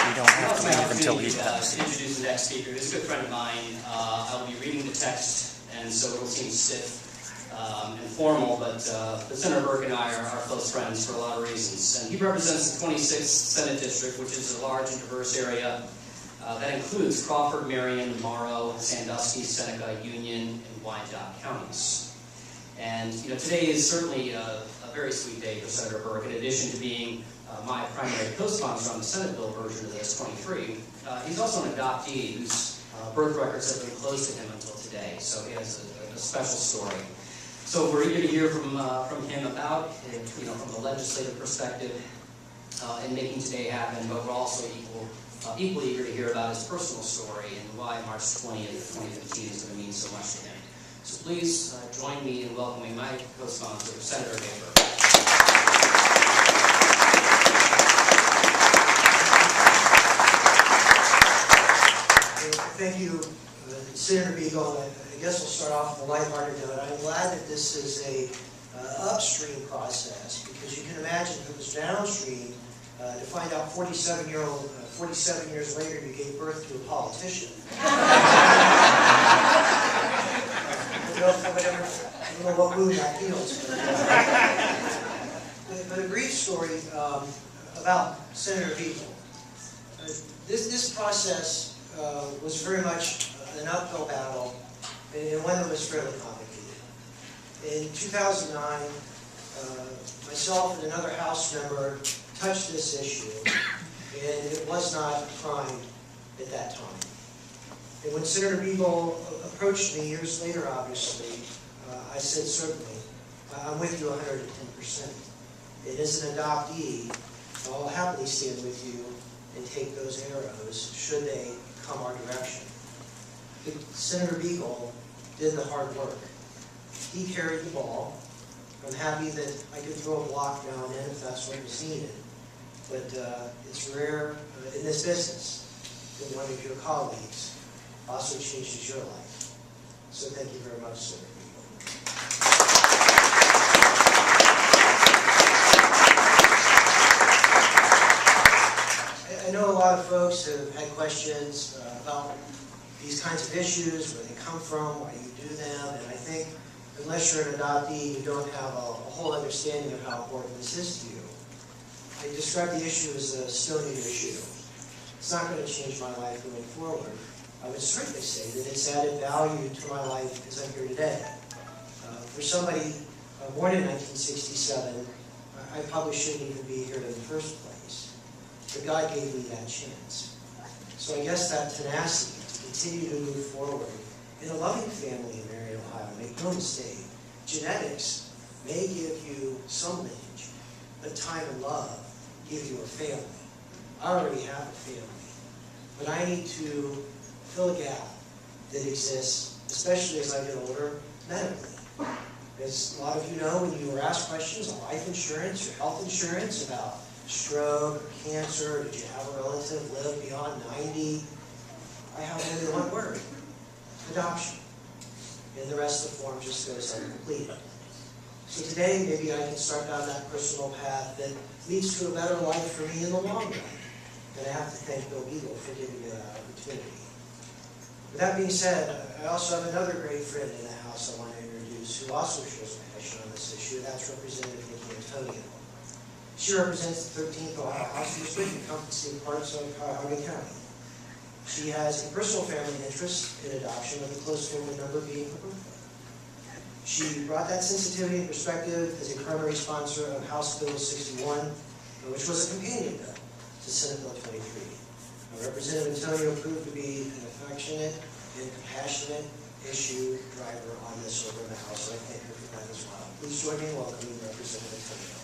You don't have to leave until he does. Introduce the next speaker. He's a good friend of mine. I'll be reading the text, and so it'll seem stiff and formal, but Senator Burke and I are close friends for a lot of reasons. And he represents the 26th Senate District, which is a large and diverse area that includes Crawford, Marion, Morrow, Sandusky, Seneca, Union, and Wyandotte counties. And today is certainly a very sweet day for Senator Burke. In addition to being my primary co-sponsor on the Senate bill version of this 23, he's also an adoptee whose birth records have been closed to him until today. So he has a special story. So we're eager to hear from him about it, from the legislative perspective in making today happen. But we're also equally eager to hear about his personal story and why March 20th, 2015 is going to mean so much to him. So please join me in welcoming my co-sponsor, Senator Burke. Thank you, Senator Beagle. I guess we'll start off with a lighthearted note. I'm glad that this is a upstream process, because you can imagine if it was downstream, to find out 47 years later you gave birth to a politician. I don't know what mood that feels. But a brief story about Senator Beagle. This process was very much an uphill battle, and one that was fairly complicated. In 2009, myself and another House member touched this issue, and it was not a crime at that time. And when Senator Beagle approached me years later, obviously, I said, certainly, I'm with you 110%. And as an adoptee, I'll happily stand with you and take those arrows should they come our direction. But Senator Beagle did the hard work. He carried the ball. I'm happy that I could throw a block now and then if that's what was needed. But it's rare in this business that one of your colleagues also changes your life. So thank you very much, Senator Beagle. I know a lot of folks have had questions about these kinds of issues, where they come from, why you do them, and I think unless you're an adoptee, you don't have a whole understanding of how important this is to you. I describe the issue as a stony issue. It's not going to change my life moving forward. I would certainly say that it's added value to my life as I'm here today. For somebody born in 1967, I probably shouldn't even be here in the first place. But God gave me that chance. So I guess that tenacity to continue to move forward in a loving family in Marion, Ohio. Make no mistake, genetics may give you some lineage, but time and love give you a family. I already have a family, but I need to fill a gap that exists, especially as I get older, medically. As a lot of you know, when you were asked questions on life insurance or health insurance about stroke or cancer, did you have a relative live beyond 90? I have only one word: adoption. And the rest of the form just goes uncompleted. So today, maybe I can start down that personal path that leads to a better life for me in the long run. And I have to thank Bill Beagle for giving me that opportunity. With that being said, I also have another great friend in the House I want to introduce who also shows passion on this issue. That's Representative Nikki Antonio. She represents the 13th Ohio House District in compensated parts of Cuyahoga County. She has a personal family interest in adoption, with a close family member being her birthday. She brought that sensitivity and perspective as a primary sponsor of House Bill 61, which was a companion bill to Senate Bill 23. Representative Antonio proved to be an affectionate and compassionate issue driver on this over in the House, so I thank her for that as well. Please join me in welcoming Representative Antonio.